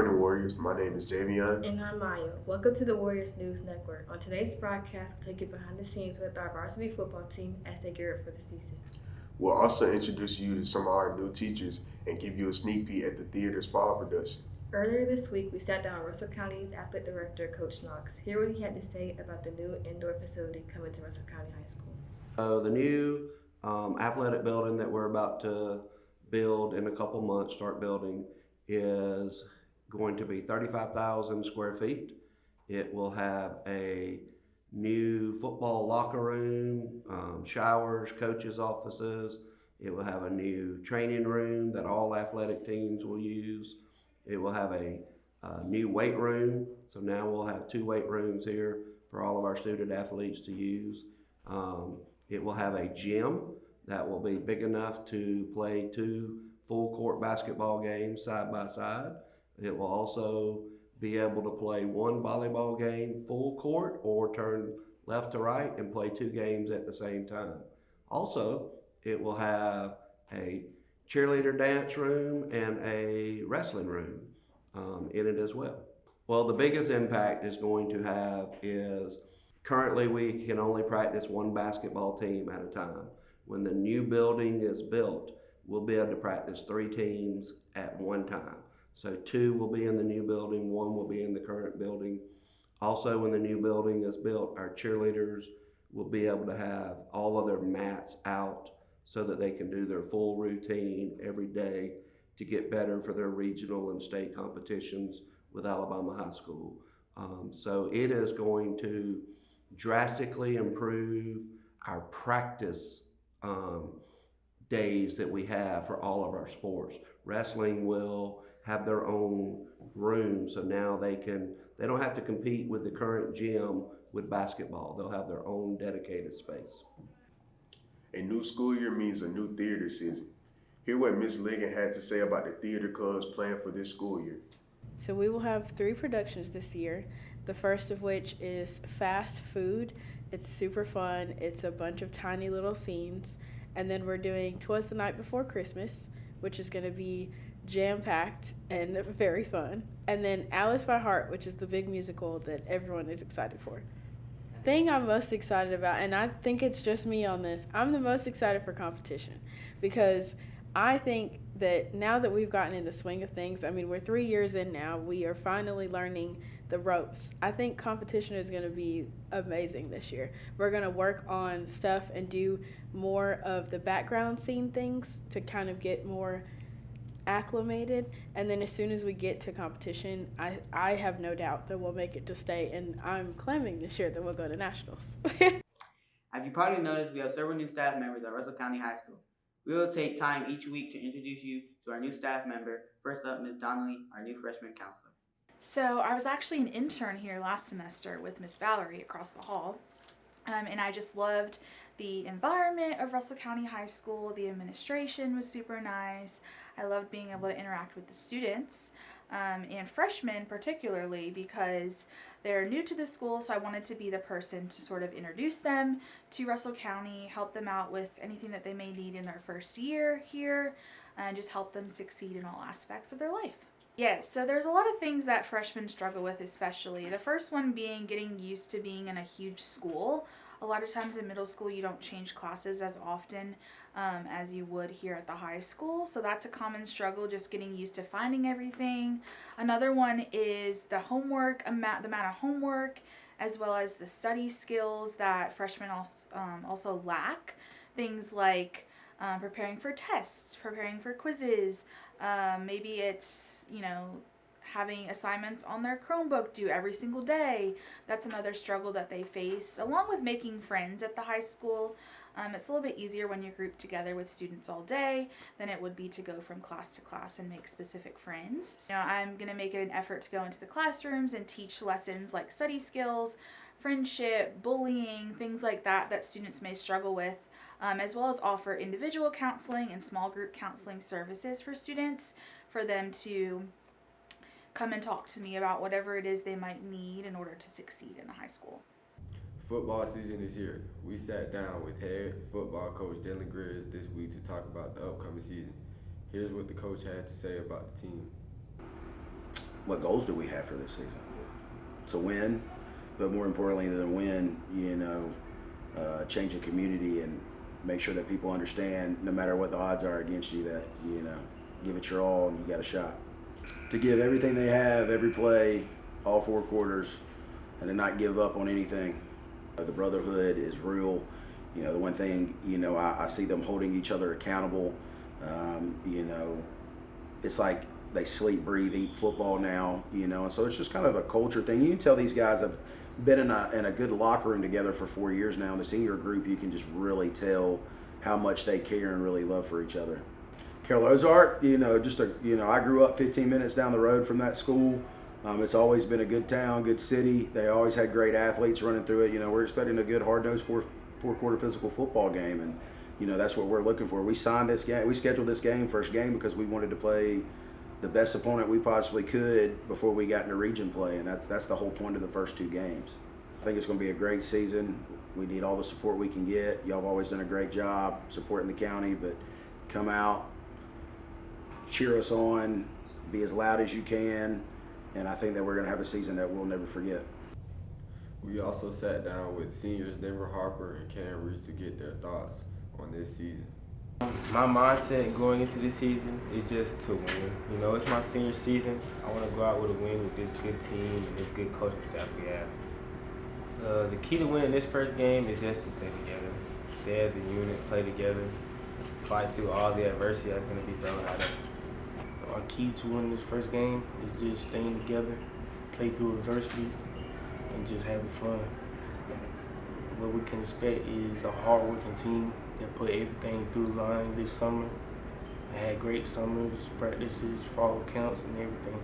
morning, Warriors. My name is Javion. And I'm Maya. Welcome to the Warriors News Network. On today's broadcast, we'll take you behind the scenes with our varsity football team as they gear up for the season. We'll also introduce you to some of our new teachers and give you a sneak peek at the theater's fall production. Earlier this week, we sat down with Russell County's athletic director, Coach Knox. Hear what he had to say about the new indoor facility coming to Russell County High School. The new athletic building that we're about to build in a couple months, start building, is going to be 35,000 square feet. It will have a new football locker room, showers, coaches' offices. It will have a new training room that all athletic teams will use. It will have a new weight room. So now we'll have 2 weight rooms here for all of our student athletes to use. It will have a gym that will be big enough to play 2 full court basketball games side by side. It will also be able to play 1 volleyball game full court or turn left to right and play 2 games at the same time. Also, it will have a cheerleader dance room and a wrestling room in it as well. Well, the biggest impact is going to have is currently we can only practice 1 basketball team at a time. When the new building is built, we'll be able to practice 3 teams at one time. So 2 will be in the new building, 1 will be in the current building. Also, when the new building is built, our cheerleaders will be able to have all of their mats out so that they can do their full routine every day to get better for their regional and state competitions with Alabama High School. So it is going to drastically improve our practice days that we have for all of our sports. Wrestling will have their own room, so now they don't have to compete with the current gym with basketball. They'll have their own dedicated space. A new school year means a new theater season. Hear what Ms. Ligon had to say about the theater club's plan for this school year. So we will have 3 productions this year. The first of which is Fast Food. It's super fun. It's a bunch of tiny little scenes. And then we're doing 'Twas the Night Before Christmas, which is going to be jam-packed and very fun. And then Alice by Heart, which is the big musical that everyone is excited for. Thing I'm most excited about, and I think it's just me on this, I'm the most excited for competition because I think that now that we've gotten in the swing of things, I mean, we're 3 years in now, we are finally learning the ropes. I think competition is going to be amazing this year. We're going to work on stuff and do more of the background scene things to kind of get more acclimated, and then as soon as we get to competition, I have no doubt that we'll make it to state, and I'm claiming this year that we'll go to nationals. As you probably noticed, we have several new staff members at Russell County High School. We will take time each week to introduce you to our new staff member. First up, Ms. Donnelly, our new freshman counselor. So I was actually an intern here last semester with Miss Valerie across the hall, and I just loved the environment of Russell County High School. The administration was super nice. I loved being able to interact with the students, and freshmen particularly because they're new to the school, so I wanted to be the person to sort of introduce them to Russell County, help them out with anything that they may need in their first year here, and just help them succeed in all aspects of their life. Yes, so there's a lot of things that freshmen struggle with, especially. The first one being getting used to being in a huge school. A lot of times in middle school you don't change classes as often as you would here at the high school, so that's a common struggle, just getting used to finding everything. Another one is the homework, the amount of homework, as well as the study skills that freshmen also lack. Things like preparing for tests, preparing for quizzes, maybe it's, having assignments on their Chromebook due every single day. That's another struggle that they face, along with making friends at the high school. It's a little bit easier when you're grouped together with students all day than it would be to go from class to class and make specific friends. So I'm going to make it an effort to go into the classrooms and teach lessons like study skills, friendship, bullying, things like that students may struggle with, as well as offer individual counseling and small group counseling services for students, for them to come and talk to me about whatever it is they might need in order to succeed in the high school. Football season is here. We sat down with head football coach Dylan Grizz this week to talk about the upcoming season. Here's what the coach had to say about the team. what goals do we have for this season? To win, but more importantly than win, change the community and make sure that people understand, no matter what the odds are against you, that give it your all and you got a shot. To give everything they have, every play, all 4 quarters, and to not give up on anything. The brotherhood is real. The one thing, I see them holding each other accountable. It's like they sleep, breathe, eat football now, and so it's just kind of a culture thing. You can tell these guys have been in a good locker room together for 4 years now. In the senior group, you can just really tell how much they care and really love for each other. Carroll Ozark, I grew up 15 minutes down the road from that school. It's always been a good town, good city. They always had great athletes running through it. We're expecting a good, hard-nosed four-quarter physical football game, and that's what we're looking for. We signed this game. We scheduled this game, first game, because we wanted to play the best opponent we possibly could before we got into region play, and that's the whole point of the first 2 games. I think it's going to be a great season. We need all the support we can get. Y'all have always done a great job supporting the county, but come out, cheer us on, be as loud as you can, and I think that we're going to have a season that we'll never forget. We also sat down with seniors Denver Harper and Cam Reese to get their thoughts on this season. My mindset going into this season is just to win. It's my senior season. I want to go out with a win with this good team and this good coaching staff we have. The key to winning this first game is just to stay together, stay as a unit, play together, fight through all the adversity that's going to be thrown at us. Our key to winning this first game is just staying together, play through adversity, and just having fun. What we can expect is a hard-working team that put everything through the line this summer. I had great summers, practices, fall camps, and everything.